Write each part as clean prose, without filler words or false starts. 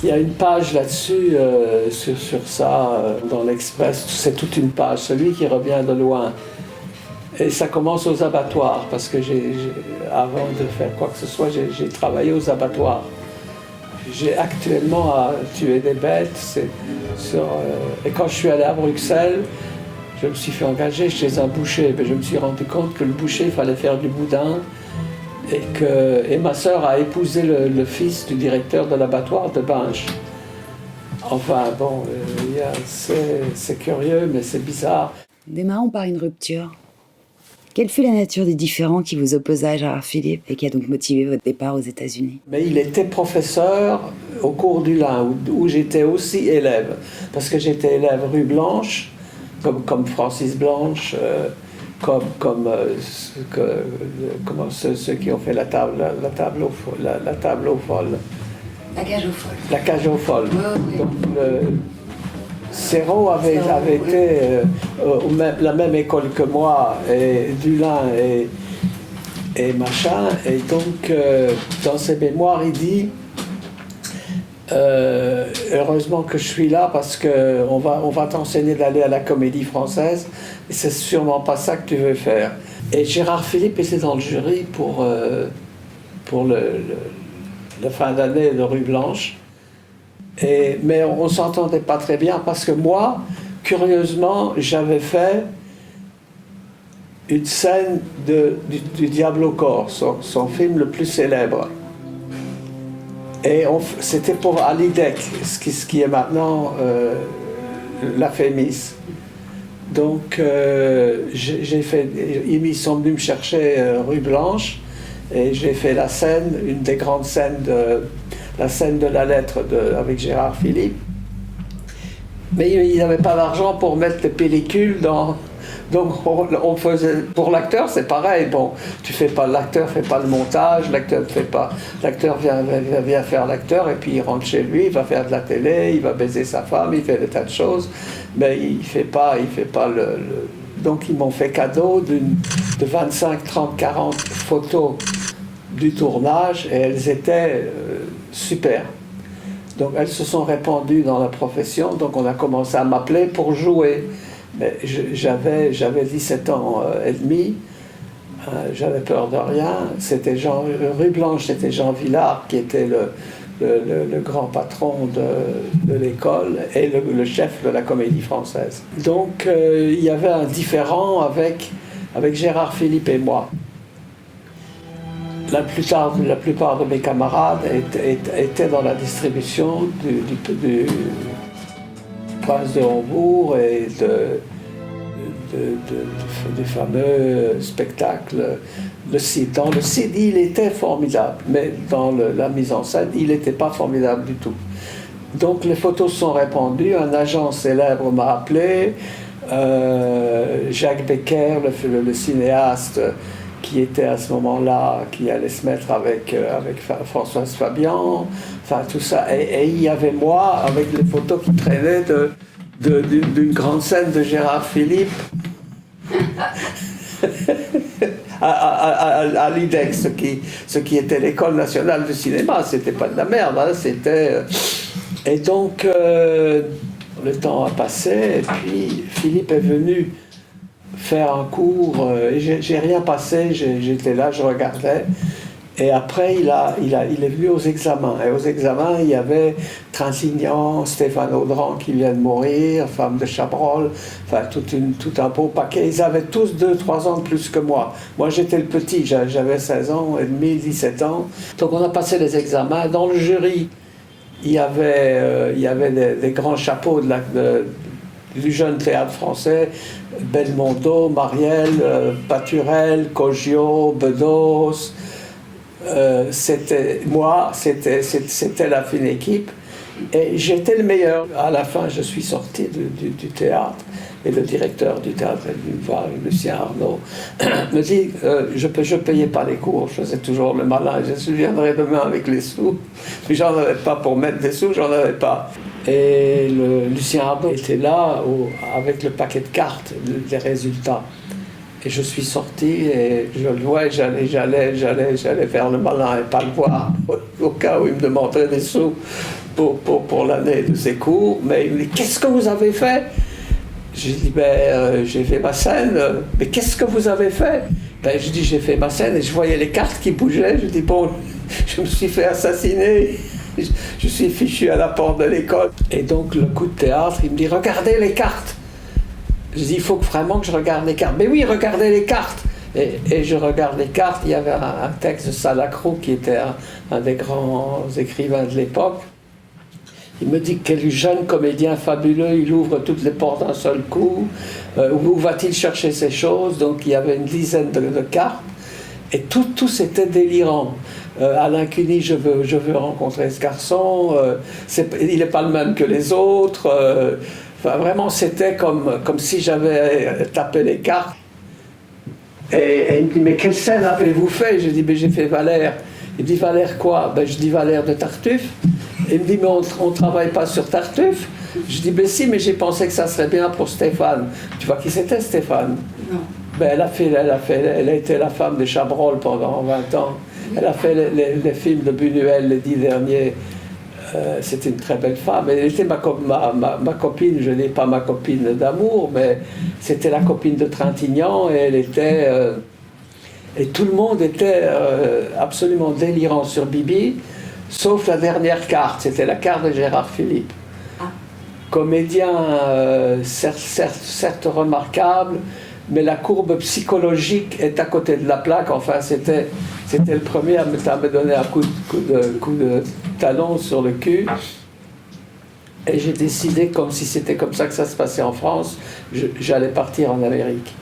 Il y a une page là-dessus, sur ça, dans l'Express, c'est toute une page, celui qui revient de loin. Et ça commence aux abattoirs, parce que avant de faire quoi que ce soit, j'ai travaillé aux abattoirs. J'ai actuellement à tuer des bêtes. Et quand je suis allé à Bruxelles, je me suis fait engager chez un boucher. Mais je me suis rendu compte que le boucher, il fallait faire du boudin. Et ma sœur a épousé le fils du directeur de l'abattoir de Binche. Enfin bon, c'est curieux, mais c'est bizarre. Démarrons par une rupture. Quelle fut la nature des différends qui vous opposa à Gérard Philipe et qui a donc motivé votre départ aux États-Unis? Mais il était professeur au cours du Lin, où j'étais aussi élève. Parce que j'étais élève rue Blanche, comme Francis Blanche, ceux qui ont fait la table aux folles. La cage aux folles. La cage aux folles. Oui. Donc, Serrault avait été la même école que moi, et Dulin et machin, et donc dans ses mémoires il dit heureusement que je suis là parce qu'on va t'enseigner d'aller à la Comédie Française et c'est sûrement pas ça que tu veux faire. Et Gérard Philipe était dans le jury pour la fin d'année de Rue Blanche. Mais on ne s'entendait pas très bien parce que moi, curieusement, j'avais fait une scène du Diable au corps, son film le plus célèbre. Et c'était pour Alidec, ce qui est maintenant la Fémis. Donc ils sont venus me chercher rue Blanche et j'ai fait la scène, une des grandes scènes la scène de la lettre avec Gérard Philipe. Mais il n'avait pas d'argent pour mettre les pellicules dans... Donc on faisait... Pour l'acteur, c'est pareil. Bon, l'acteur fait pas le montage, l'acteur vient faire l'acteur et puis il rentre chez lui, il va faire de la télé, il va baiser sa femme, il fait des tas de choses, mais il fait pas le... Donc ils m'ont fait cadeau de 25, 30, 40 photos du tournage et elles étaient super. Donc elles se sont répandues dans la profession, donc on a commencé à m'appeler pour jouer. Mais j'avais 17 ans et demi, j'avais peur de rien. C'était rue Blanche, c'était Jean Villard qui était le grand patron de l'école et le chef de la Comédie Française. Donc il y avait un différend avec Gérard Philipe et moi. La plupart de mes camarades étaient dans la distribution du Prince de Hambourg et du fameux spectacle Le Cid. Dans le Cid, il était formidable, mais dans la mise en scène, il n'était pas formidable du tout. Donc les photos sont répandues, un agent célèbre m'a appelé, Jacques Becker, le cinéaste, qui était à ce moment-là, qui allait se mettre avec Françoise Fabian, enfin tout ça. Et il y avait moi, avec les photos qui traînaient d'une grande scène de Gérard Philipe à l'IDEC, ce qui était l'École nationale du cinéma. C'était pas de la merde, hein, c'était... Et donc, le temps a passé, et puis Philippe est venu faire un cours, et j'ai rien passé, j'étais là, je regardais. Et après, il est venu aux examens. Et aux examens, il y avait Trintignant, Stéphane Audran qui vient de mourir, Femme de Chabrol, enfin tout un beau paquet. Ils avaient tous 2-3 ans de plus que moi. Moi, j'étais le petit, j'avais 16 ans et demi, 17 ans. Donc on a passé les examens. Dans le jury, il y avait des grands chapeaux du jeune théâtre français, Belmondo, Marielle, Paturel, Cogiot, Bedos. C'était la fine équipe et j'étais le meilleur. À la fin, je suis sorti du théâtre et le directeur du théâtre est venu me voir, Lucien Arnaud, me dit je payais pas les cours, je faisais toujours le malin, je viendrai demain avec les sous, mais j'en avais pas pour mettre des sous, j'en avais pas. Et Lucien Arnaud était là avec le paquet de cartes des résultats. Et je suis sorti et je le vois, j'allais faire le malin et pas le voir. au cas où il me demanderait des sous pour l'année de ses cours. Mais il me dit, qu'est-ce que vous avez fait? J'ai dit, j'ai fait ma scène. Mais qu'est-ce que vous avez fait? Je dis, j'ai fait ma scène et je voyais les cartes qui bougeaient. Je dis, bon, je me suis fait assassiner. Je suis fichu à la porte de l'école. Et donc, le coup de théâtre, il me dit, regardez les cartes. Je dis, il faut vraiment que je regarde les cartes. Mais oui, regardez les cartes. Et je regarde les cartes. Il y avait un texte de Salacrou, qui était un des grands écrivains de l'époque. Il me dit, quel jeune comédien fabuleux, il ouvre toutes les portes d'un seul coup. Où va-t-il chercher ces choses? Donc, il y avait une dizaine de cartes. Et tout c'était délirant. Alain Cuny, je veux rencontrer ce garçon. Il n'est pas le même que les autres. Enfin, vraiment, c'était comme si j'avais tapé les cartes. Et il me dit, mais quelle scène avez-vous fait? Je dis, j'ai fait Valère. Il me dit, Valère quoi? Je dis, Valère de Tartuffe. Il me dit, mais on ne travaille pas sur Tartuffe. Je dis, si, mais j'ai pensé que ça serait bien pour Stéphane. Tu vois qui c'était, Stéphane? Non. Elle a été la femme de Chabrol pendant 20 ans. Elle a fait les films de Buñuel, les 10 derniers. C'était une très belle femme. Elle était ma copine, je n'ai pas ma copine d'amour, mais c'était la copine de Trintignant, et elle était... et tout le monde était absolument délirant sur Bibi, sauf la dernière carte, c'était la carte de Gérard Philippe. Comédien, certes remarquable, mais la courbe psychologique est à côté de la plaque. Enfin, c'était le premier à me donner un coup de talon sur le cul. Et j'ai décidé, comme si c'était comme ça que ça se passait en France, j'allais partir en Amérique.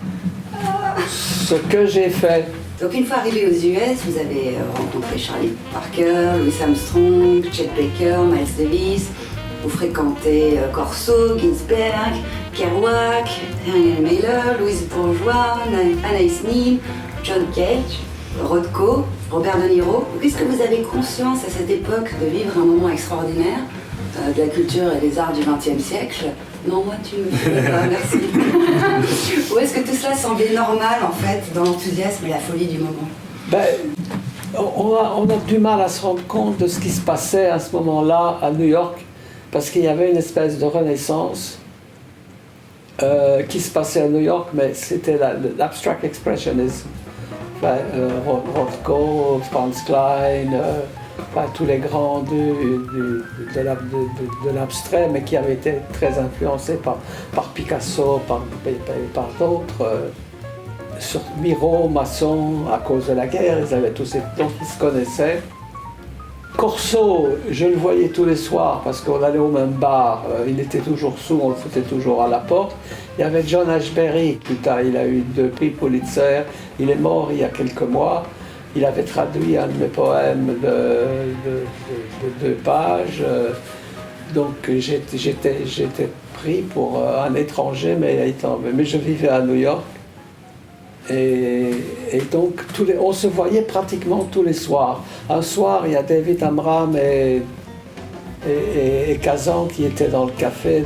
Ce que j'ai fait. Donc une fois arrivé aux US, vous avez rencontré Charlie Parker, Louis Armstrong, Chet Baker, Miles Davis. Vous fréquentez Corso, Ginsberg, Kerouac, Henry Miller, Louise Bourgeois, Anaïs Nin, John Cage, Rothko, Robert De Niro. Est-ce que vous avez conscience à cette époque de vivre un moment extraordinaire de la culture et des arts du XXe siècle? Non, moi tu me fais pas, merci. Ou est-ce que tout cela semblait normal en fait dans l'enthousiasme et la folie du moment? On a du mal à se rendre compte de ce qui se passait à ce moment-là à New York, parce qu'il y avait une espèce de renaissance qui se passait à New York, mais c'était l'abstract expressionism. Rothko, Franz Klein, tous les grands de l'abstrait, mais qui avaient été très influencés par Picasso, par d'autres. Sur Miro, Masson, à cause de la guerre, ils avaient tous ces dons qui se connaissaient. Corso, je le voyais tous les soirs parce qu'on allait au même bar, il était toujours sous, on le foutait toujours à la porte. Il y avait John Ashbery, plus tard il a eu 2 prix Pulitzer, il est mort il y a quelques mois. Il avait traduit un de mes poèmes de 2 pages, donc j'étais pris pour un étranger, mais je vivais à New York. Et donc, on se voyait pratiquement tous les soirs. Un soir, il y a David Amram et Kazan qui étaient dans le café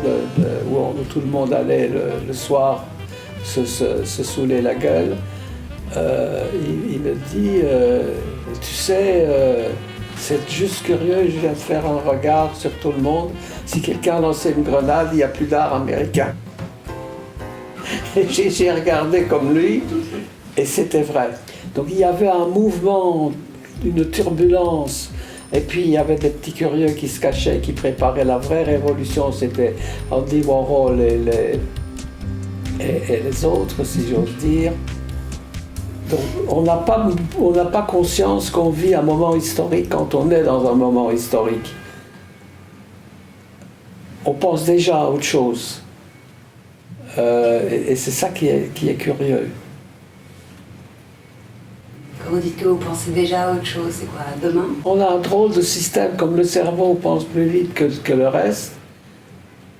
où tout le monde allait le soir se saouler la gueule. Il me dit, tu sais, c'est juste curieux, je viens de faire un regard sur tout le monde. Si quelqu'un lançait une grenade, il n'y a plus d'art américain. Et j'ai regardé comme lui, et c'était vrai. Donc il y avait un mouvement, une turbulence, et puis il y avait des petits curieux qui se cachaient, qui préparaient la vraie révolution. C'était Andy Warhol et les autres, si j'ose dire. Donc on n'a pas conscience qu'on vit un moment historique quand on est dans un moment historique. On pense déjà à autre chose. Et c'est ça qui est curieux. Quand vous dites que vous pensez déjà à autre chose, c'est quoi, demain? On a un drôle de système, comme le cerveau pense plus vite que le reste.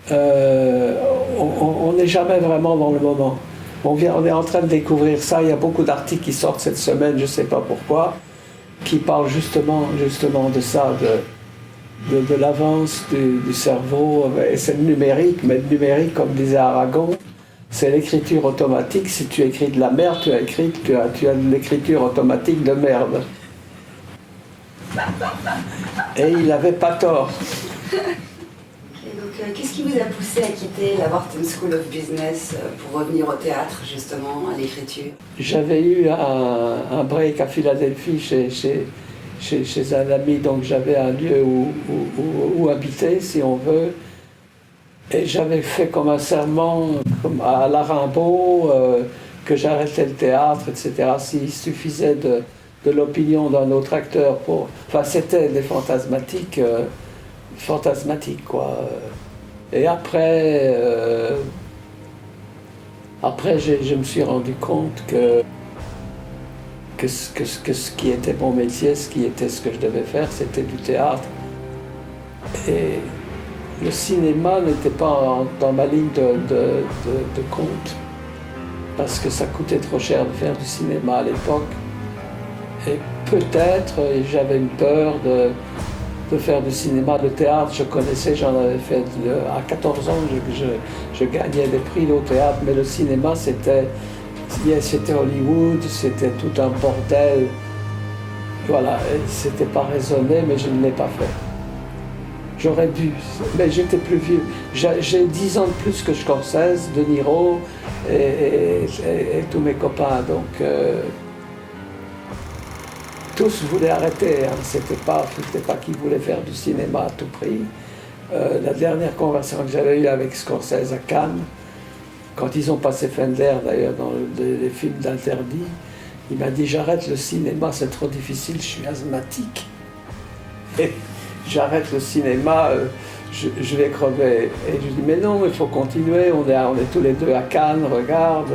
On n'est jamais vraiment dans le moment. On est en train de découvrir ça. Il y a beaucoup d'articles qui sortent cette semaine, je ne sais pas pourquoi, qui parlent justement de ça, de l'avance du cerveau. Et c'est le numérique, mais le numérique, comme disait Aragon, c'est l'écriture automatique. Si tu écris de la merde, tu as de l'écriture automatique de merde. Et il n'avait pas tort. Donc, qu'est-ce qui vous a poussé à quitter la Wharton School of Business pour revenir au théâtre, justement, à l'écriture? J'avais eu un break à Philadelphie chez un ami, donc j'avais un lieu où habiter, si on veut. Et j'avais fait comme un serment comme à la Rimbaud, que j'arrêtais le théâtre, etc. S'il suffisait de l'opinion d'un autre acteur pour... Enfin, c'était des fantasmatiques, quoi. Et après, je me suis rendu compte que ce qui était mon métier, ce que je devais faire, c'était du théâtre. Et le cinéma n'était pas dans ma ligne de compte, parce que ça coûtait trop cher de faire du cinéma à l'époque. Et peut-être j'avais une peur de faire du cinéma, de théâtre. Je connaissais, j'en avais fait à 14 ans, je gagnais des prix au théâtre, mais le cinéma c'était Hollywood, c'était tout un bordel. Voilà, c'était pas raisonné, mais je ne l'ai pas fait. J'aurais dû, mais j'étais plus vieux. J'ai 10 ans de plus que Scorsese, De Niro et tous mes copains. Donc, tous voulaient arrêter. Hein. C'était pas qu'ils voulaient faire du cinéma à tout prix. La dernière conversation que j'avais eue avec Scorsese à Cannes, quand ils ont passé Fender, d'ailleurs, dans les films d'interdit, il m'a dit « J'arrête le cinéma, c'est trop difficile, je suis asthmatique. » Et j'arrête le cinéma, je vais crever. Et je dis « Mais non, il faut continuer, on est tous les deux à Cannes, regarde,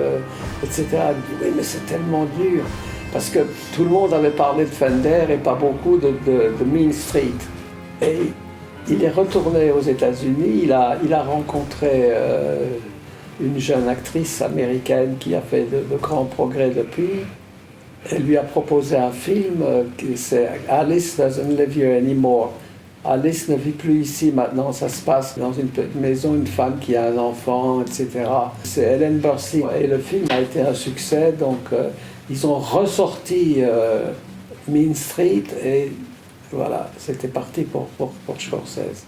etc. » Il me dit « Oui, mais c'est tellement dur. » Parce que tout le monde avait parlé de Fender et pas beaucoup de Mean Street. Et il est retourné aux États-Unis, il a rencontré une jeune actrice américaine qui a fait de grands progrès depuis. Elle lui a proposé un film qui c'est Alice Doesn't Live Here Anymore. Alice ne vit plus ici maintenant, ça se passe dans une petite maison, une femme qui a un enfant, etc. C'est Ellen Burstyn et le film a été un succès, donc ils ont ressorti Mean Street et voilà, c'était parti pour Scorsese.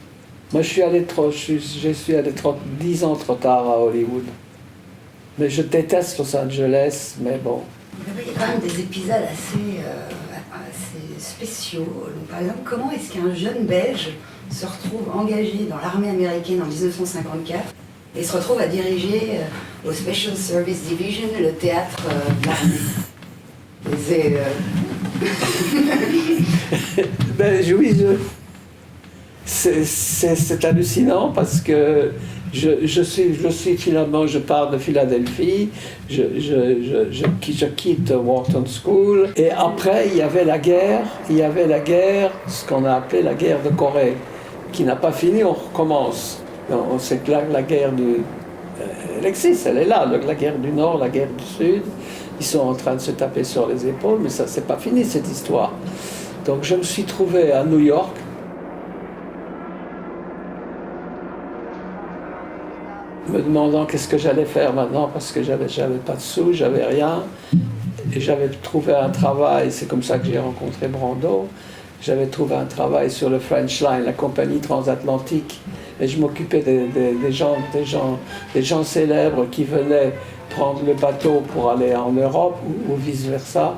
Moi je suis allé 10 ans trop tard à Hollywood. Mais je déteste Los Angeles, mais bon. Il y a quand même des épisodes assez spéciaux. Donc, par exemple, comment est-ce qu'un jeune Belge se retrouve engagé dans l'armée américaine en 1954 et se retrouve à diriger au Special Service Division le théâtre de l'armée? Oui, c'est hallucinant parce que je pars de Philadelphie, je quitte Wharton School, et après il y avait la guerre, ce qu'on a appelé la guerre de Corée, qui n'a pas fini, on recommence. C'est que la guerre elle existe, elle est là, la guerre du Nord, la guerre du Sud, ils sont en train de se taper sur les épaules, mais ça c'est pas fini cette histoire. Donc je me suis trouvé à New York, me demandant qu'est-ce que j'allais faire maintenant parce que j'avais pas de sous, j'avais rien. Et j'avais trouvé un travail, c'est comme ça que j'ai rencontré Brando. J'avais trouvé un travail sur le French Line, la compagnie transatlantique. Et je m'occupais des gens célèbres qui venaient prendre le bateau pour aller en Europe ou vice-versa,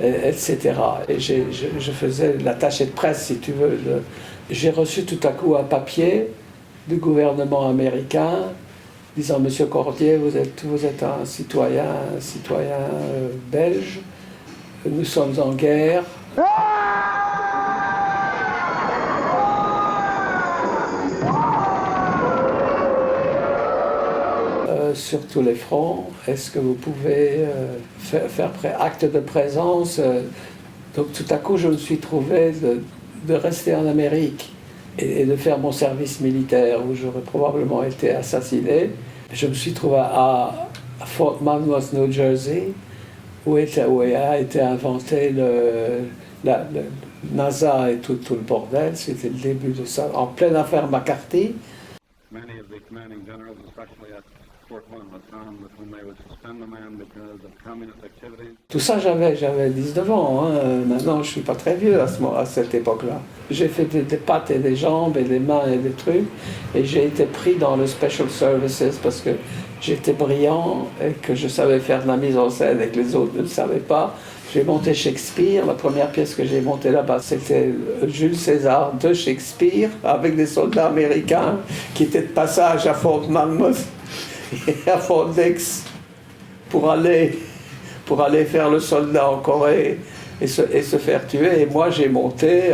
etc. Et je faisais l'attaché de presse, si tu veux. J'ai reçu tout à coup un papier du gouvernement américain disant « Monsieur Cordier, vous êtes un citoyen belge, nous sommes en guerre. » Sur tous les fronts, est-ce que vous pouvez faire acte de présence? Donc tout à coup, je me suis trouvé de rester en Amérique et de faire mon service militaire où j'aurais probablement été assassiné. Je me suis trouvé à Fort Monmouth, New Jersey, où a été inventé la NASA et tout le bordel. C'était le début de ça, en pleine affaire McCarthy. Many of the commanding generals, especially at Tout ça, j'avais 19 ans. Hein. Maintenant, je ne suis pas très vieux à cette époque-là. J'ai fait des pattes et des jambes et des mains et des trucs. Et j'ai été pris dans le Special Services parce que j'étais brillant et que je savais faire de la mise en scène et que les autres ne le savaient pas. J'ai monté Shakespeare. La première pièce que j'ai montée là-bas, c'était Jules César de Shakespeare avec des soldats américains qui étaient de passage à Fort Monmouth et à Fort Dix pour aller faire le soldat en Corée et se faire tuer. Et moi, j'ai monté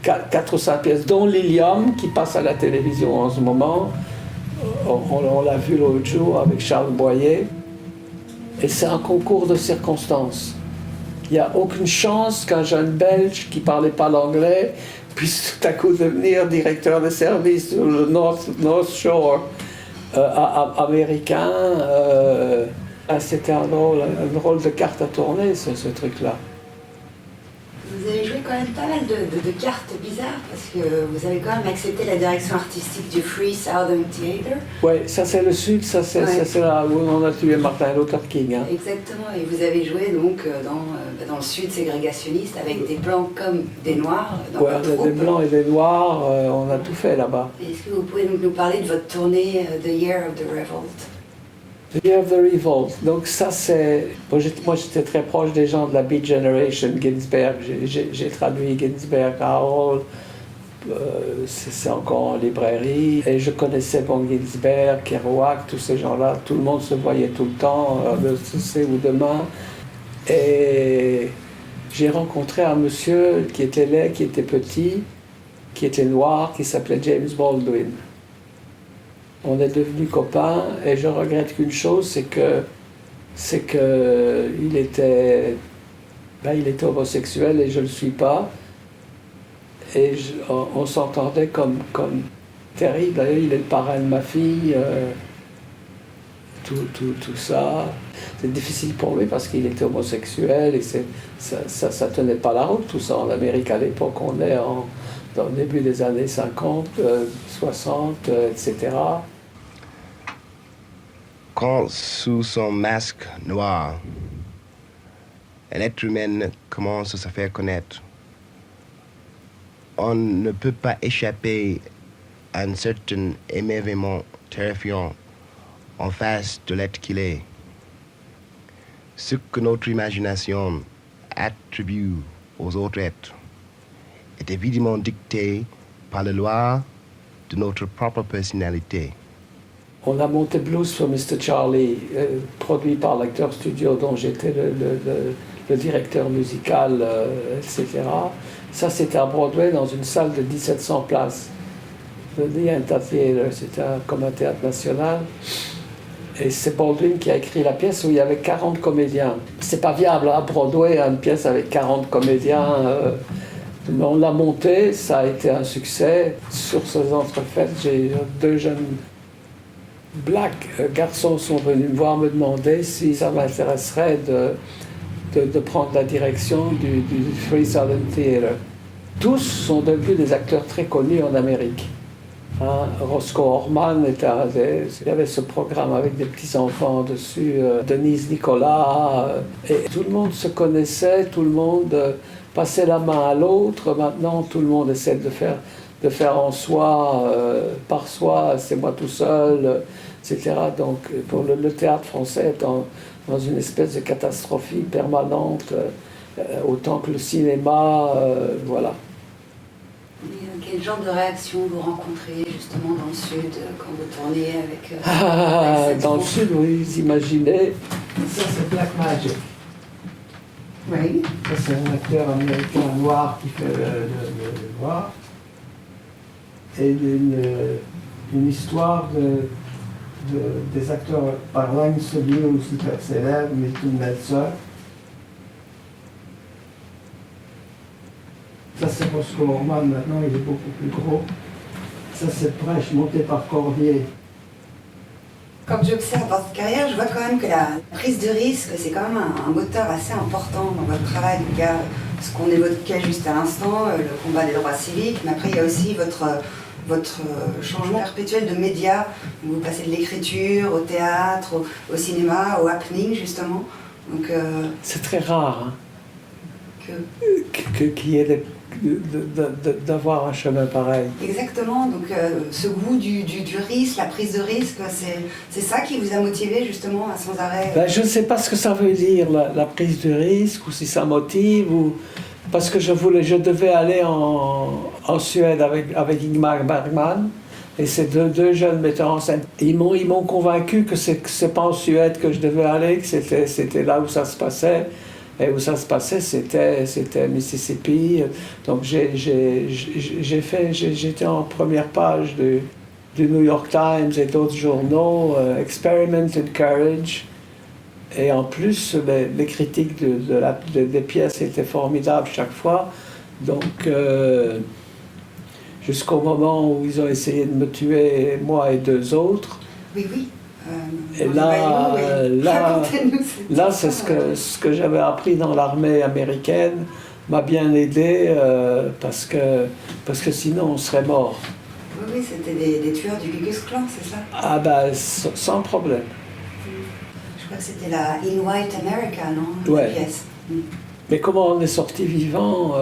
4 ou 5 pièces, dont Lilium, qui passe à la télévision en ce moment. On l'a vu l'autre jour avec Charles Boyer. Et c'est un concours de circonstances. Il n'y a aucune chance qu'un jeune Belge qui ne parlait pas l'anglais puisse tout à coup devenir directeur de service sur le North Shore américain. C'était un drôle de carte à tourner, ce truc-là. Vous avez joué quand même pas mal de cartes bizarres, parce que vous avez quand même accepté la direction artistique du Free Southern Theatre. Oui, ça c'est le Sud, ça c'est là où on a tué Martin Luther King. Hein. Exactement, et vous avez joué donc dans le Sud ségrégationniste avec des Blancs comme des Noirs. Oui, des Blancs et des Noirs, on a tout fait là-bas. Est-ce que vous pouvez donc nous parler de votre tournée The Year of the Revolt? The Year of the Revolt. Donc ça c'est... Moi j'étais très proche des gens de la Beat Generation, Ginsberg. J'ai traduit Ginsberg, Harold. C'est encore en librairie. Et je connaissais Ginsberg, Kerouac, tous ces gens-là. Tout le monde se voyait tout le temps, ce c'est ou demain. Et j'ai rencontré un monsieur qui était laid, qui était petit, qui était noir, qui s'appelait James Baldwin. On est devenus copains et je regrette qu'une chose, c'est que il était homosexuel et je ne le suis pas. Et on s'entendait comme terrible. D'ailleurs, il est le parrain de ma fille, tout ça. C'est difficile pour lui parce qu'il était homosexuel et ça tenait pas la route, tout ça. En Amérique, à l'époque, on est dans le début des années 50, 60, etc. Quand, sous son masque noir, un être humain commence à se faire connaître, on ne peut pas échapper à un certain émerveillement terrifiant en face de l'être qu'il est. Ce que notre imagination attribue aux autres êtres est évidemment dicté par les lois de notre propre personnalité. On a monté Blues for Mr. Charlie, produit par l'Acteur Studio dont j'étais le directeur musical, etc. Ça, c'était à Broadway dans une salle de 1700 places. The Yenta Theatre, c'était comme un théâtre national. Et c'est Baldwin qui a écrit la pièce où il y avait 40 comédiens. C'est pas viable à Broadway, une pièce avec 40 comédiens. On l'a montée, ça a été un succès. Sur ces entrefaites, j'ai 2 jeunes Black garçons sont venus me voir me demander si ça m'intéresserait de prendre la direction du Free Southern Theatre. Tous sont devenus des acteurs très connus en Amérique. Hein, Roscoe Orman il y avait ce programme avec des petits-enfants dessus, Denise Nicolas, et tout le monde se connaissait, tout le monde passait la main à l'autre. Maintenant, tout le monde essaie de faire en soi, par soi, c'est moi tout seul, etc. Donc, pour le théâtre français est dans une espèce de catastrophe permanente, autant que le cinéma, voilà. Quel genre de réaction vous rencontrez justement dans le Sud quand vous tournez avec dans le Sud, vous imaginez, ça c'est Black Magic. Oui. Ça c'est un acteur américain noir qui fait le noir. Et une histoire des acteurs par Langston Hughes, super célèbre, Milton Meltzer. Ça c'est Roscoe Orman, maintenant il est beaucoup plus gros. Ça c'est Prêche, monté par Corvier. Quand j'observe votre carrière, je vois quand même que la prise de risque, c'est quand même un moteur assez important dans votre travail. Il y a ce qu'on évoquait juste à l'instant, le combat des droits civiques, mais après il y a aussi votre changement perpétuel de médias. Vous passez de l'écriture au théâtre, au cinéma, au happening justement. Donc, c'est très rare qu'il y ait d'avoir un chemin pareil. Exactement, donc ce goût du risque, la prise de risque, c'est ça qui vous a motivé justement à sans arrêt Je ne sais pas ce que ça veut dire, la prise de risque, ou si ça motive, ou... parce que je devais aller en Suède avec Ingmar Bergman, et ces deux jeunes metteurs en scène. Ils m'ont convaincu que c'est pas en Suède que je devais aller, que c'était là où ça se passait. Et où ça se passait, c'était Mississippi. Donc j'étais en première page du New York Times et d'autres journaux, Experiment in Courage. Et en plus, les critiques des pièces étaient formidables chaque fois. Donc jusqu'au moment où ils ont essayé de me tuer, moi et deux autres. Oui, oui. Et là, c'est ce que j'avais appris dans l'armée américaine m'a bien aidé parce que sinon on serait mort. Oui, oui, c'était des tueurs du Ku Klux Klan, c'est ça? Ah ben, sans problème. Je crois que c'était la In White America, non? Ouais. Pièce. Mais comment on est sorti vivant,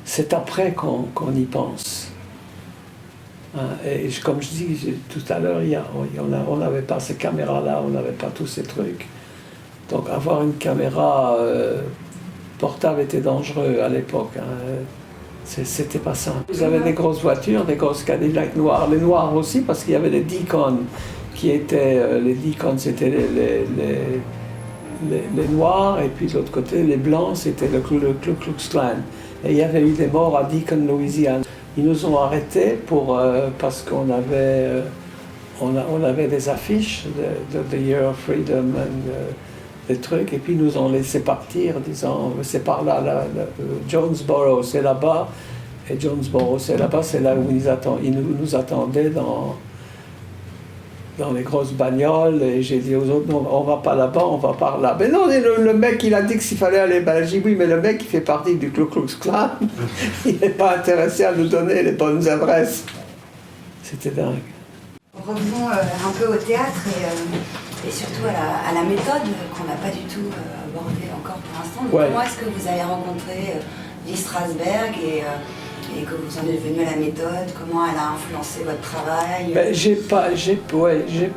c'est après qu'on y pense. Et comme je dis tout à l'heure, on n'avait pas ces caméras-là, on n'avait pas tous ces trucs. Donc avoir une caméra portable était dangereux à l'époque. C'était pas simple. Vous avez des grosses voitures, des grosses Cadillac noires. Les noirs aussi, parce qu'il y avait les Deacons qui étaient... les Deacons, c'était les noirs, et puis de l'autre côté, les blancs, c'était le Ku Klux Klan. Et il y avait eu des morts à Deacon, Louisiane. Ils nous ont arrêtés parce qu'on avait, on avait des affiches de The Year of Freedom, des trucs, et puis ils nous ont laissé partir, disant c'est par là, Jonesboro, c'est là-bas, et Jonesboro, c'est là-bas, c'est là où ils nous attendaient dans les grosses bagnoles, et j'ai dit aux autres, non, on va pas là-bas, on va par là. Mais non, le mec, il a dit que s'il fallait aller, j'ai dit oui, mais le mec, il fait partie du Ku Klux Klan, il n'est pas intéressé à nous donner les bonnes adresses. C'était dingue. Revenons un peu au théâtre et surtout à la méthode qu'on n'a pas du tout abordée encore pour l'instant. Ouais. Comment est-ce que vous avez rencontré Lee Strasberg et que vous en êtes venu à la méthode? Comment elle a influencé votre travail?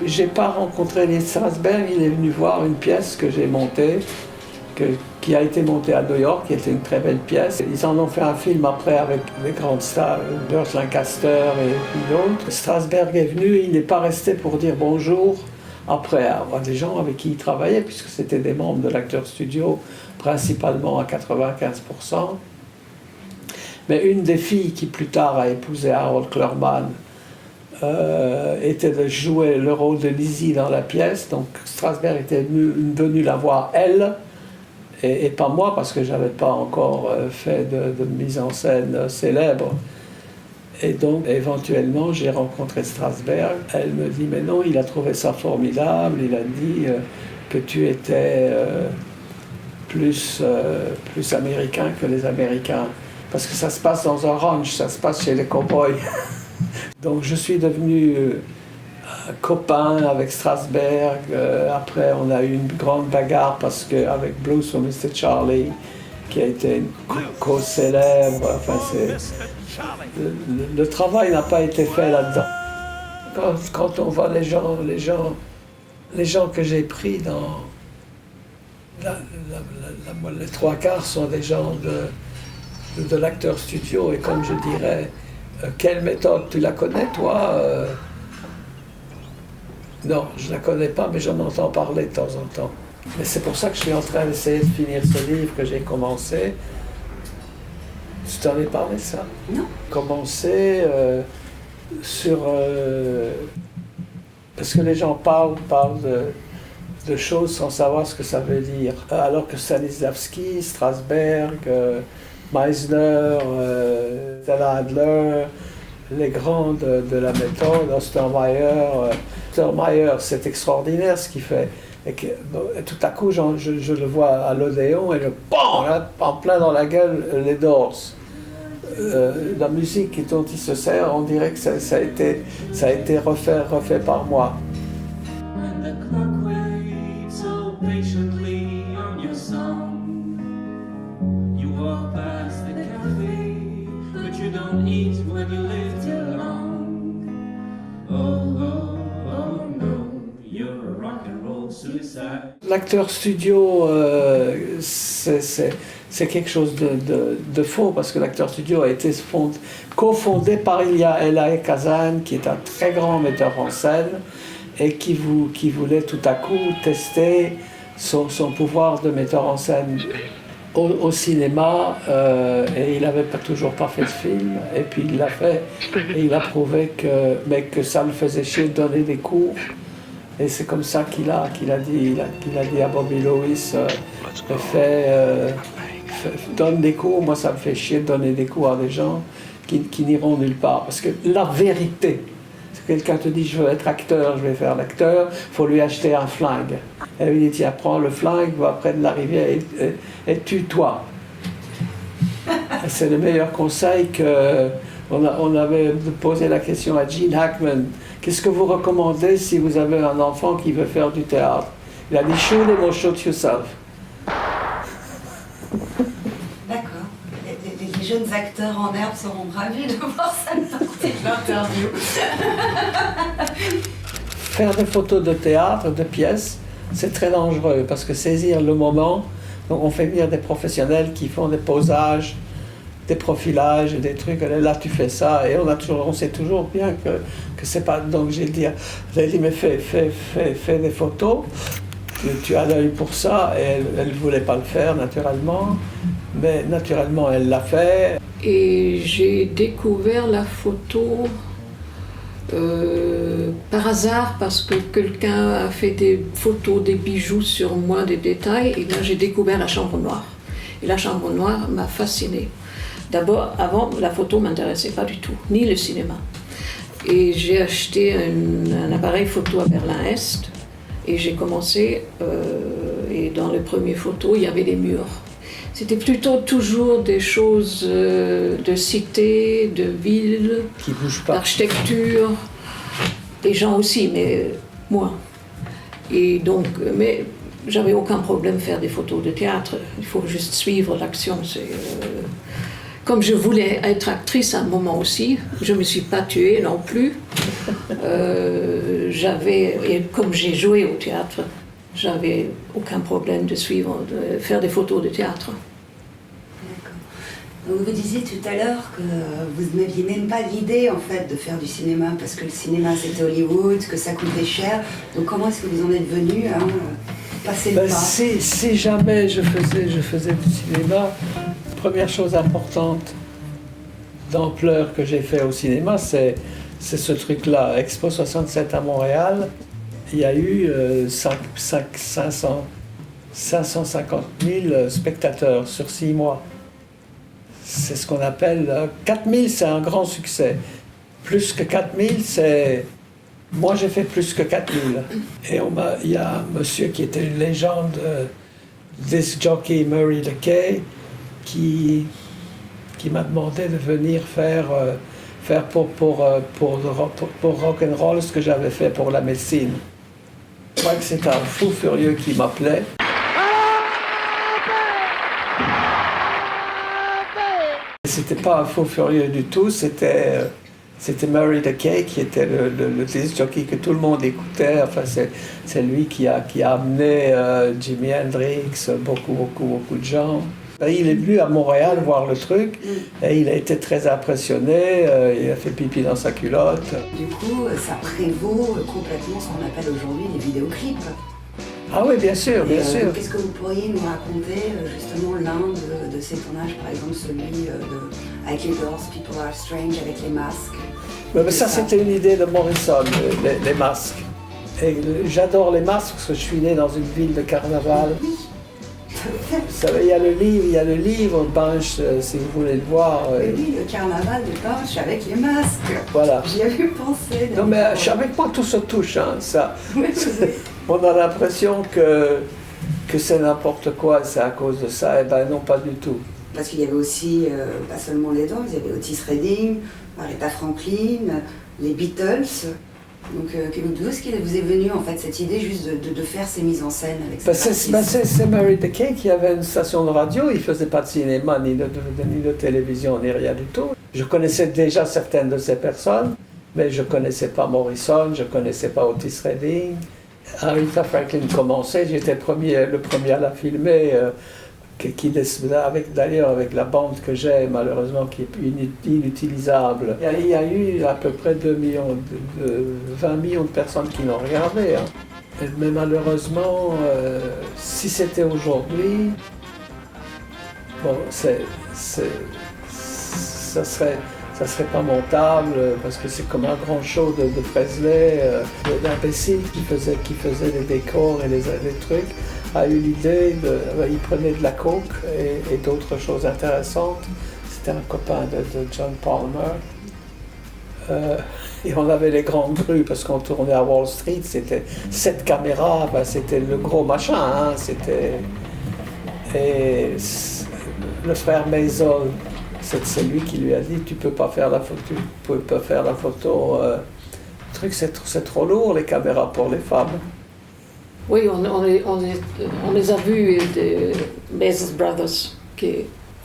J'ai pas rencontré Lee Strasberg, il est venu voir une pièce que j'ai montée, qui a été montée à New York, qui était une très belle pièce. Ils en ont fait un film après avec les grandes stars, Burt Lancaster et d'autres. Strasberg est venu, il n'est pas resté pour dire bonjour après à des gens avec qui il travaillait, puisque c'était des membres de l'Actors Studio, principalement à 95%. Mais une des filles qui plus tard a épousé Harold Clurman était de jouer le rôle de Lizzie dans la pièce. Donc Strasberg était venu la voir, elle, et pas moi, parce que je n'avais pas encore fait de mise en scène célèbre. Et donc, éventuellement, j'ai rencontré Strasberg. Elle me dit, mais non, il a trouvé ça formidable. Il a dit que tu étais plus américain que les Américains. Parce que ça se passe dans un ranch, ça se passe chez les cow-boys. Donc je suis devenu copain avec Strasberg. Après, on a eu une grande bagarre parce qu'avec Blues for Mr. Charlie, qui a été une cause célèbre. Enfin, le travail n'a pas été fait là-dedans. Quand on voit les gens que j'ai pris dans... les trois quarts sont des gens de l'Actors Studio, et comme je dirais, quelle méthode, tu la connais toi? Non, je la connais pas, mais j'en entends parler de temps en temps. Mais c'est pour ça que je suis en train d'essayer de finir ce livre que j'ai commencé. Tu t'en ai parlé, ça? Non. Commencer sur... parce que les gens parlent de choses sans savoir ce que ça veut dire. Alors que Stanislavski, Strasberg, Meisner, Stella Adler, les grands de la méthode, Ostermeyer. Ostermeyer, c'est extraordinaire ce qu'il fait. Et tout à coup, je le vois à l'Odéon et bon, là, en plein dans la gueule, les Doors. la musique dont il se sert, on dirait que ça a été refait par moi. And the clock waits so patiently on your song. You walk past the cafe, but you don't eat when you live too long. Oh, oh, oh no, you're a rock and roll suicide. L'acteur studio, c'est quelque chose de faux, parce que l'acteur studio a été cofondé par Ilya Elaï Kazan, qui est un très grand metteur en scène, et qui voulait tout à coup tester son pouvoir de metteur en scène au cinéma, et il n'avait toujours pas fait de film, et puis il l'a fait, et il a prouvé que ça le faisait chier de donner des cours. Et c'est comme ça qu'il a dit à Bobby Lewis, donne des cours, moi ça me fait chier de donner des cours à des gens qui n'iront nulle part. Parce que la vérité, si quelqu'un te dit je veux être acteur, je vais faire l'acteur, il faut lui acheter un flingue. Et lui dit tiens, prends le flingue, va près de la rivière et tue-toi. C'est le meilleur conseil que... On avait posé la question à Gene Hackman. Qu'est-ce que vous recommandez si vous avez un enfant qui veut faire du théâtre? Il a dit shoot him or shoot yourself. D'accord. Les jeunes acteurs en herbe seront ravis de voir cette partie de l'interview. Faire des photos de théâtre, de pièces, c'est très dangereux parce que saisir le moment, donc on fait venir des professionnels qui font des posages, des profilages, des trucs, là tu fais ça, et on sait toujours bien que c'est pas... Donc j'ai dit mais fais des photos, tu as l'œil pour ça, et elle ne voulait pas le faire naturellement, mais naturellement elle l'a fait. Et j'ai découvert la photo par hasard, parce que quelqu'un a fait des photos, des bijoux sur moi, des détails, et là j'ai découvert la chambre noire. Et la chambre noire m'a fascinée. D'abord, avant, la photo ne m'intéressait pas du tout, ni le cinéma. Et j'ai acheté un appareil photo à Berlin-Est, et j'ai commencé, et dans les premières photos, il y avait des murs. C'était plutôt toujours des choses de cité, de ville, qui bougent pas, d'architecture, des gens aussi, mais moins. Et donc, mais j'avais aucun problème à faire des photos de théâtre, il faut juste suivre l'action. Comme je voulais être actrice à un moment aussi, je ne me suis pas tuée non plus. Et comme j'ai joué au théâtre, j'avais aucun problème de faire des photos de théâtre. Donc vous disiez tout à l'heure que vous n'aviez même pas l'idée en fait de faire du cinéma, parce que le cinéma c'était Hollywood, que ça coûtait cher. Donc comment est-ce que vous en êtes venu à passer le pas? Si jamais je faisais du cinéma, première chose importante d'ampleur que j'ai fait au cinéma, c'est ce truc-là. Expo 67 à Montréal, il y a eu 550 000 spectateurs sur 6 mois. C'est ce qu'on appelle... 4000, c'est un grand succès. Plus que 4000, c'est... Moi, j'ai fait plus que 4000. Et il y a un monsieur qui était une légende, disc jockey Murray LeKay, qui m'a demandé de venir faire pour rock'n'roll ce que j'avais fait pour la médecine. Je crois que c'était un fou furieux qui m'appelait. C'était pas un fou furieux du tout, c'était Murray LeKay qui était le disc jockey que tout le monde écoutait. Enfin, c'est lui qui a amené Jimi Hendrix, beaucoup de gens. Il est venu à Montréal voir le truc et il a été très impressionné, il a fait pipi dans sa culotte. Du coup, ça prévaut complètement ce qu'on appelle aujourd'hui les vidéoclips. Ah oui, bien sûr, bien sûr. Qu'est-ce que vous pourriez nous raconter justement l'un de ces tournages, par exemple celui avec les Doors, People Are Strange, avec les masques? Mais ça, c'était une idée de Morrison, les masques. Et j'adore les masques parce que je suis né dans une ville de carnaval. Vous savez, il y a le livre Binge, si vous voulez le voir. Oui, le carnaval de Binge avec les masques. Voilà. J'y avais pensé. Non, mais avec moi, tout se touche, hein, ça. On a l'impression que c'est n'importe quoi, c'est à cause de ça. Eh ben non, pas du tout. parce qu'il y avait aussi, pas seulement les Doors, il y avait Otis Redding, Aretha Franklin, les Beatles. Donc, d'où est-ce qu'il vous est venu en fait cette idée juste de faire ces mises en scène avec ces artistes? C'est Murray DeKay qui avait une station de radio, il ne faisait pas de cinéma, ni de télévision, ni rien du tout. Je connaissais déjà certaines de ces personnes, mais je ne connaissais pas Morrison, je ne connaissais pas Otis Redding. Aretha Franklin commençait, j'étais le premier à la filmer, d'ailleurs avec la bande que j'ai, malheureusement, qui est inutilisable. Il y a eu à peu près 20 millions de personnes qui l'ont regardé. Hein. Mais malheureusement, si c'était aujourd'hui, bon, ça serait pas montable parce que c'est comme un grand show de Presley, d'imbécile qui faisait les décors et les trucs, a eu l'idée il prenait de la coke et d'autres choses intéressantes. C'était un copain de John Palmer. Et on avait les grandes grues parce qu'on tournait à Wall Street, c'était 7 caméras, c'était le gros machin, hein, et le frère Maisel, c'est lui qui lui a dit tu peux pas faire la photo, le truc c'est trop lourd les caméras pour les femmes. Oui, on les a vus des Maisel Brothers, que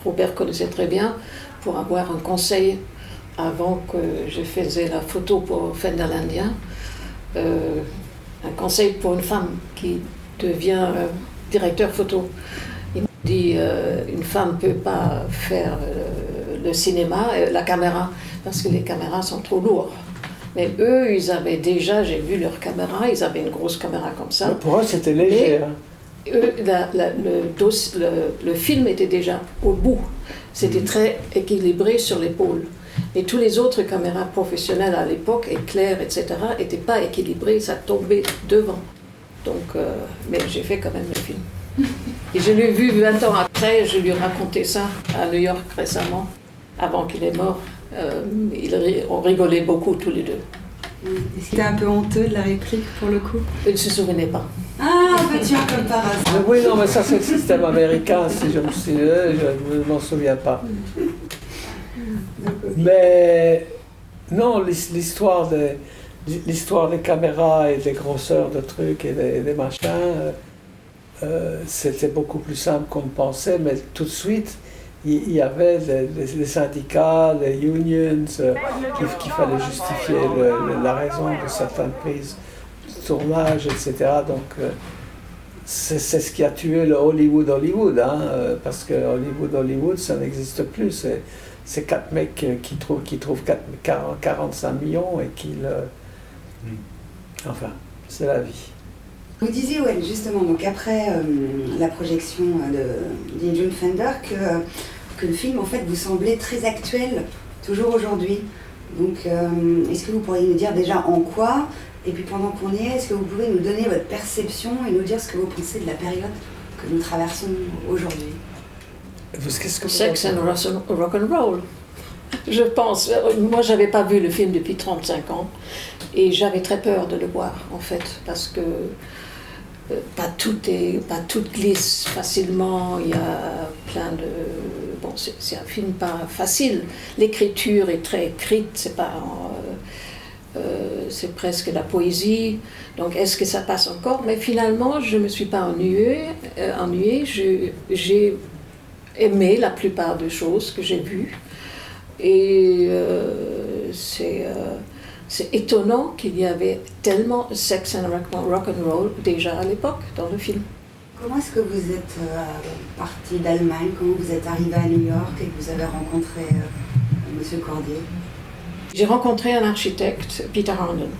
Robert connaissait très bien, pour avoir un conseil avant que je faisais la photo pour Fender l'Indien. Un conseil pour une femme qui devient directeur photo. Il m'a dit une femme ne peut pas faire le cinéma, la caméra, parce que les caméras sont trop lourdes. Mais eux, ils avaient déjà, j'ai vu leur caméra, ils avaient une grosse caméra comme ça. Mais pour eux, c'était léger. Eux, le film était déjà au bout. C'était très équilibré sur l'épaule. Et tous les autres caméras professionnelles à l'époque, éclairs, etc., n'étaient pas équilibrées, ça tombait devant. Donc, mais j'ai fait quand même le film. Et je l'ai vu 20 ans après, je lui ai raconté ça à New York récemment, avant qu'il est mort. On rigolait beaucoup tous les deux. Est-ce qu'il était un peu honteux de la réplique pour le coup? Il ne se souvenait pas. Ah, tiens, comme par hasard. Mais oui, non, mais ça c'est le système américain, si je me souviens, je ne m'en souviens pas. Mais non, l'histoire des caméras et des grosseurs de trucs et des machins, c'était beaucoup plus simple qu'on ne pensait, mais tout de suite, il y avait les syndicats, les unions, qu'il fallait justifier la raison de certaines prises de tournage, etc. Donc, c'est ce qui a tué le Hollywood, hein, parce que Hollywood, ça n'existe plus. C'est 4 mecs qui trouvent 45 millions et qui le... Enfin, c'est la vie. Vous disiez, ouais, justement, donc après la projection de June Fender, que le film, en fait, vous semblait très actuel, toujours aujourd'hui. Donc, est-ce que vous pourriez nous dire déjà en quoi, et puis pendant qu'on y est, est-ce que vous pouvez nous donner votre perception et nous dire ce que vous pensez de la période que nous traversons aujourd'hui? Qu'est-ce que Sex and rock and roll. Je pense. Moi, j'avais pas vu le film depuis 35 ans et j'avais très peur de le voir, en fait, parce que pas tout glisse facilement. Il y a plein de. Bon, c'est un film pas facile. L'écriture est très écrite. C'est pas. C'est presque la poésie. Donc, est-ce que ça passe encore? Mais finalement, je me suis pas ennuyée. J'ai aimé la plupart des choses que j'ai vues. Et c'est étonnant qu'il y avait tellement sex and rock and roll déjà à l'époque dans le film. Comment est-ce que vous êtes parti d'Allemagne? Comment vous êtes arrivé à New York et que vous avez rencontré M. Cordier? J'ai rencontré un architecte, Peter Harnden,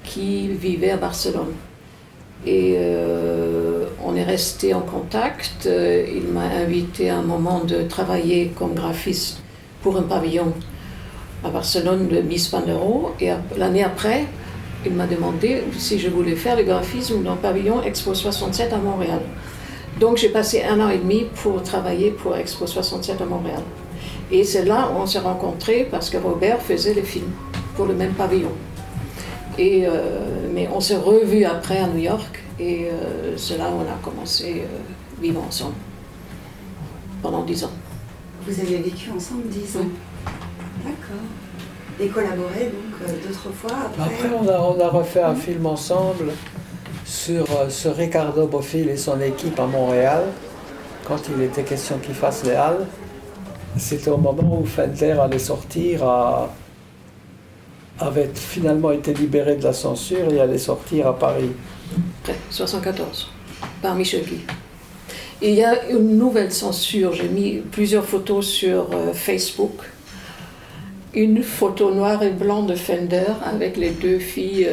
qui vivait à Barcelone. Et on est resté en contact. Il m'a invité à un moment de travailler comme graphiste pour un pavillon à Barcelone de Mies van der Rohe. Et l'année après, il m'a demandé si je voulais faire le graphisme dans le pavillon Expo 67 à Montréal. Donc j'ai passé 1 an et demi pour travailler pour Expo 67 à Montréal. Et c'est là où on s'est rencontrés parce que Robert faisait les films pour le même pavillon. Et, mais on s'est revus après à New York et c'est là où on a commencé à vivre ensemble pendant 10 ans. Vous avez vécu ensemble 10 ans. D'accord. Et collaboré donc d'autres fois après. Après, on a refait un film ensemble sur Ricardo Bofill et son équipe à Montréal, quand il était question qu'il fasse les Halles. C'était au moment où Fender allait sortir, avait finalement été libéré de la censure et allait sortir à Paris. Après, 74, par Michel Guy. Il y a une nouvelle censure, j'ai mis plusieurs photos sur Facebook. Une photo noir et blanc de Fender avec les deux filles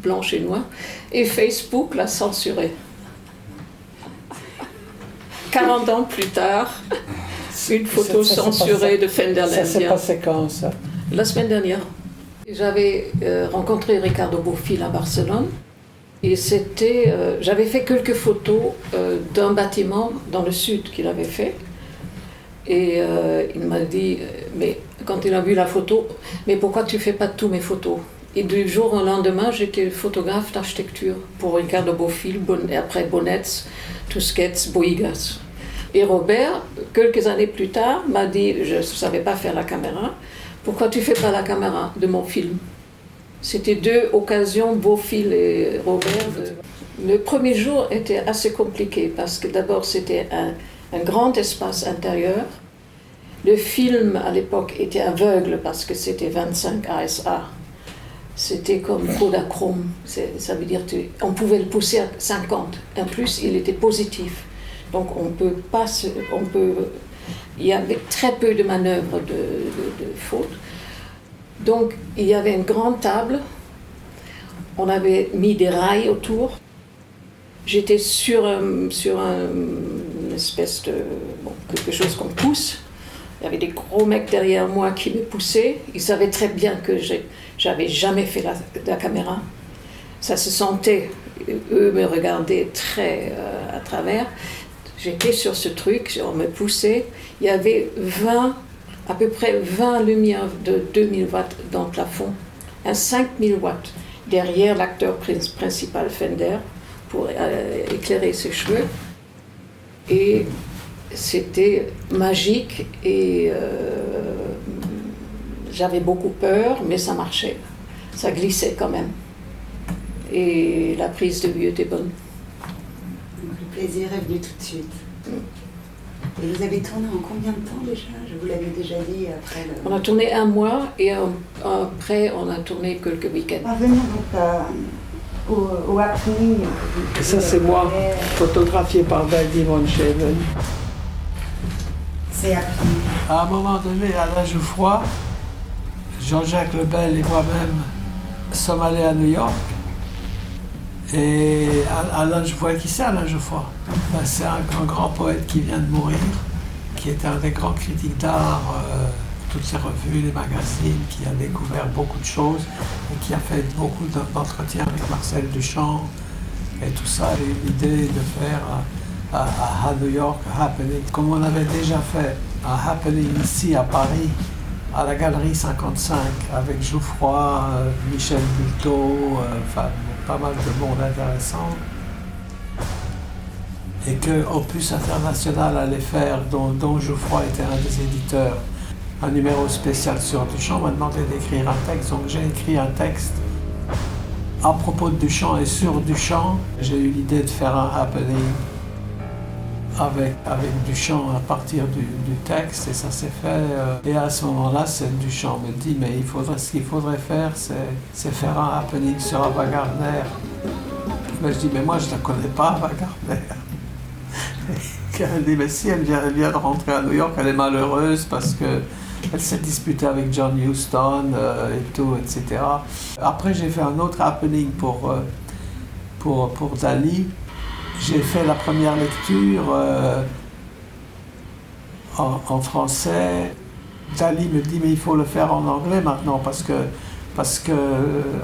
blanches et noires. Et Facebook l'a censuré. 40 ans plus tard, une photo censurée de Fender l'Indien. Ça s'est passé quand, ça? La semaine dernière. J'avais rencontré Ricardo Bofill à Barcelone. Et j'avais fait quelques photos d'un bâtiment dans le sud qu'il avait fait. Et il m'a dit, mais quand il a vu la photo, mais pourquoi tu fais pas tous mes photos? Et du jour au lendemain, j'étais photographe d'architecture pour Ricardo Bofill, et après Bonnets, Tusquets, Boigas. Et Robert, quelques années plus tard, m'a dit, je ne savais pas faire la caméra, pourquoi tu fais pas la caméra de mon film? C'était deux occasions, Bofill et Robert. Le premier jour était assez compliqué parce que d'abord c'était un grand espace intérieur. Le film à l'époque était aveugle parce que c'était 25 ASA. C'était comme Kodachrome, ça veut dire qu'on pouvait le pousser à 50. En plus, il était positif. Donc il y avait très peu de manœuvres de faute. Donc il y avait une grande table, on avait mis des rails autour. J'étais sur une espèce de quelque chose qu'on pousse. Il y avait des gros mecs derrière moi qui me poussaient. Ils savaient très bien que j'avais jamais fait la caméra. Ça se sentait. Eux me regardaient très à travers. J'étais sur ce truc, on me poussait. Il y avait à peu près 20 lumières de 2000 watts dans le plafond, un 5000 watts derrière l'acteur principal Fender pour éclairer ses cheveux. Et c'était magique et j'avais beaucoup peur, mais ça marchait. Ça glissait quand même. Et la prise de vue était bonne. Donc le plaisir est venu tout de suite. Et vous avez tourné en combien de temps déjà? Je vous l'avais déjà dit après. On a tourné un mois et après on a tourné quelques week-ends. Revenons donc au happening. Et ça c'est moi, photographié par Daddy Von Shaven. C'est happening. À un moment donné, Alain Jouffroy, Jean-Jacques Lebel et moi-même sommes allés à New York. Et Alain Jouffroy, qui c'est Alain Jouffroy? C'est un grand poète qui vient de mourir, qui était un des grands critiques d'art, toutes ces revues, les magazines, qui a découvert beaucoup de choses et qui a fait beaucoup d'entretiens avec Marcel Duchamp et tout ça, et l'idée de faire à New York un happening, comme on avait déjà fait un happening ici à Paris, à la Galerie 55, avec Jouffroy, Michel Buteau, pas mal de monde intéressant. Et que Opus International allait faire, dont Jouffroy était un des éditeurs, un numéro spécial sur Duchamp, m'a demandé d'écrire un texte. Donc j'ai écrit un texte à propos de Duchamp et sur Duchamp. J'ai eu l'idée de faire un happening avec Duchamp à partir du texte, et ça s'est fait. Et à ce moment-là, Duchamp me dit, mais ce qu'il faudrait faire, c'est faire un happening sur Ava Gardner. Mais je dis, mais moi je ne la connais pas, Ava Gardner. Elle dit, mais si, elle vient de rentrer à New York, elle est malheureuse parce qu'elle s'est disputée avec John Huston et tout, etc. Après, j'ai fait un autre happening pour Dali. J'ai fait la première lecture en français. Dali me dit, mais il faut le faire en anglais maintenant parce que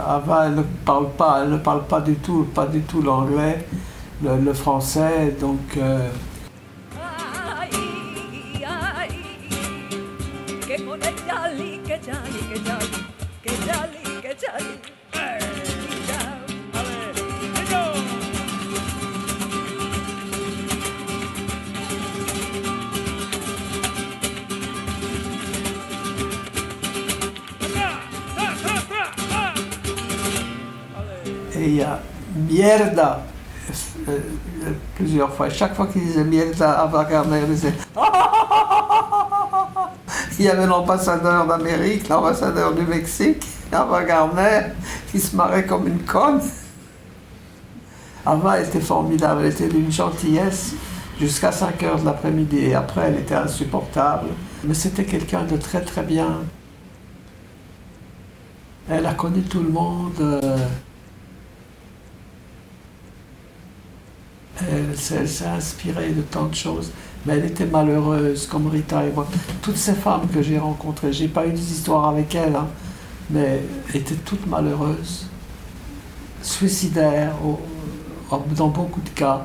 Ava, elle ne parle pas du tout l'anglais, le français, donc... Et il y a mierda plusieurs fois. Chaque fois qu'il disait mierda à Wagner, il disait il y avait l'ambassadeur d'Amérique, l'ambassadeur du Mexique, Ava Gardner, qui se marrait comme une conne. Ava était formidable, elle était d'une gentillesse jusqu'à 5 heures de l'après-midi. Et après, elle était insupportable. Mais c'était quelqu'un de très très bien. Elle a connu tout le monde. Elle s'est inspirée de tant de choses. Mais elle était malheureuse, comme Rita et moi. Toutes ces femmes que j'ai rencontrées, j'ai pas eu des histoires avec elles, hein, mais elles étaient toutes malheureuses, suicidaires, dans beaucoup de cas.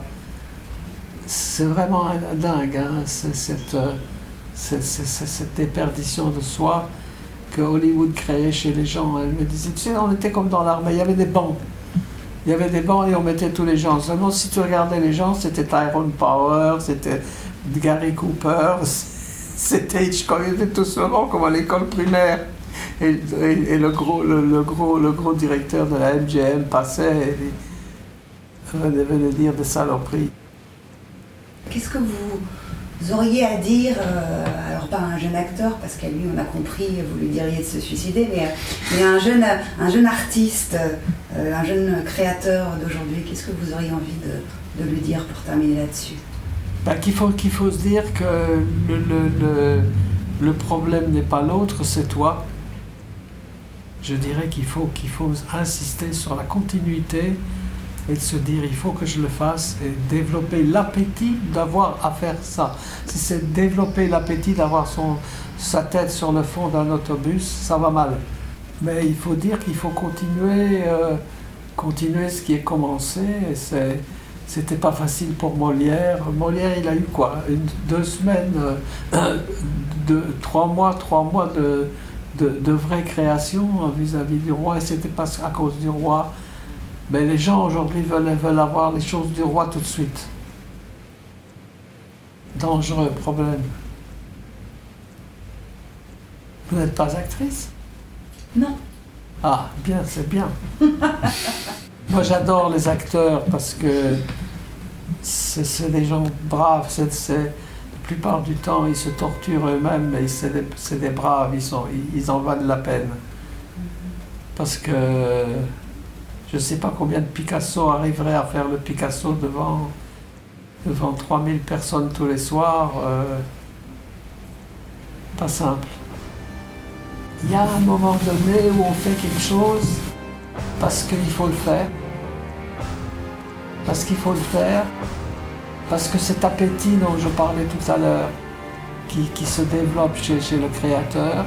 C'est vraiment dingue, hein, cette déperdition de soi que Hollywood créait chez les gens. Elle me disait, tu sais, on était comme dans l'armée, il y avait des bancs. Il y avait des bancs et on mettait tous les gens. Seulement, si tu regardais les gens, c'était Tyrone Power, c'était Gary Cooper, c'était Hitchcock, ils étaient tous souvent comme à l'école primaire. Et le gros directeur de la MGM passait et venait dire des saloperies. Qu'est-ce que vous auriez à dire, alors pas un jeune acteur, parce qu'à lui on a compris, vous lui diriez de se suicider, mais un jeune artiste, un jeune créateur d'aujourd'hui, qu'est-ce que vous auriez envie de lui dire pour terminer là-dessus? Qu'il faut se dire que le problème n'est pas l'autre, c'est toi. Je dirais qu'il faut insister sur la continuité et de se dire il faut que je le fasse et développer l'appétit d'avoir à faire ça. Si c'est développer l'appétit d'avoir sa tête sur le fond d'un autobus, ça va mal. Mais il faut dire qu'il faut continuer ce qui est commencé. Et c'était pas facile pour Molière. Molière, il a eu quoi? 2 semaines, 3 mois de vraie création vis-à-vis du roi, et c'était pas à cause du roi. Mais les gens aujourd'hui veulent avoir les choses du roi tout de suite. Dangereux problème. Vous n'êtes pas actrice? Non. Ah, bien, c'est bien. Moi, j'adore les acteurs parce que c'est des gens braves. La plupart du temps, ils se torturent eux-mêmes, mais c'est des braves, ils en valent la peine. Parce que je ne sais pas combien de Picasso arriveraient à faire le Picasso devant 3000 personnes tous les soirs. Pas simple. Il y a un moment donné où on fait quelque chose parce qu'il faut le faire. Parce qu'il faut le faire. Parce que cet appétit dont je parlais tout à l'heure, qui se développe chez le créateur,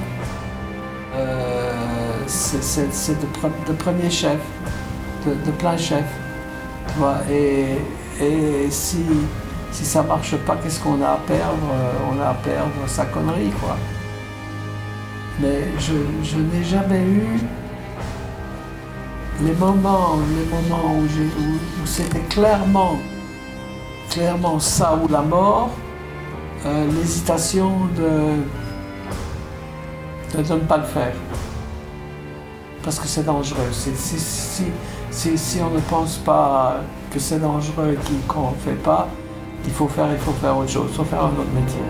c'est de premier chef, de plein chef. Et si ça ne marche pas, qu'est-ce qu'on a à perdre? On a à perdre sa connerie, quoi. Mais je n'ai jamais eu les moments où c'était clairement ça ou la mort, l'hésitation de ne pas le faire. Parce que c'est dangereux. Si on ne pense pas que c'est dangereux et qu'on ne fait pas, il faut faire autre chose, il faut faire un autre métier.